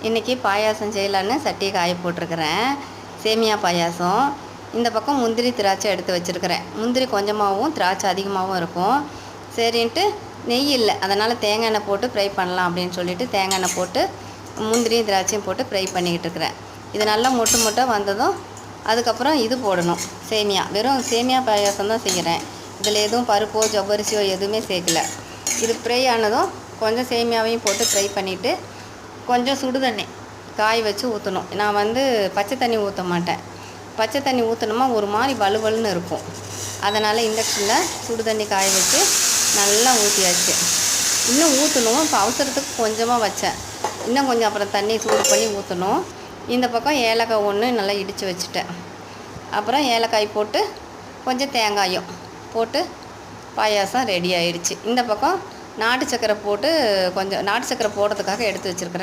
இன்றைக்கி பாயாசம் செய்யலான்னு சட்டியை காய போட்டிருக்கிறேன். சேமியா பாயாசம். இந்த பக்கம் முந்திரி திராட்சை எடுத்து வச்சுருக்கிறேன். முந்திரி கொஞ்சமாகவும் திராட்சை அதிகமாகவும் இருக்கும். சரின்ட்டு நெய் இல்லை, அதனால் தேங்காய் எண்ணெய் போட்டு ஃப்ரை பண்ணலாம் அப்படின்னு சொல்லிவிட்டு தேங்காய் எண்ணெய் போட்டு முந்திரியும் திராட்சையும் போட்டு ஃப்ரை பண்ணிக்கிட்டு இருக்கிறேன். இது நல்லா மொட்டு மொட்டாக வந்ததும் அதுக்கப்புறம் இது போடணும். சேமியா, வெறும் சேமியா பாயாசம் தான் செய்கிறேன். இதில் எதுவும் பருப்போ ஜவ்வரிசியோ எதுவுமே சேர்க்கல. இது ஃப்ரை ஆனதும் கொஞ்சம் சேமியாவையும் போட்டு ஃப்ரை பண்ணிவிட்டு கொஞ்சம் சுடு தண்ணி காய வச்சு ஊற்றணும். நான் பச்சை தண்ணி ஊற்ற மாட்டேன். பச்சை தண்ணி ஊற்றினோமா ஒரு மாதிரி வலுவலுன்னு இருக்கும். அதனால் இண்டக்ஷனில் சுடு தண்ணி காய வச்சு நல்லா ஊற்றியாச்சு. இன்னும் ஊற்றணும். இப்போ அவசரத்துக்கு கொஞ்சமாக வச்சேன். இன்னும் கொஞ்சம் அப்புறம் தண்ணி சூடு பண்ணி ஊற்றணும். இந்த பக்கம் ஏலக்காய் ஒன்று நல்லா இடித்து வச்சுட்டேன். அப்புறம் ஏலக்காய் போட்டு கொஞ்சம் தேங்காயும் போட்டு பாயாசம் ரெடி ஆயிடுச்சு. இந்த பக்கம் நாட்டு சக்கரை போட்டு கொஞ்சம் நாட்டு சக்கரை போடுறதுக்காக எடுத்து வச்சுருக்கிறேன்.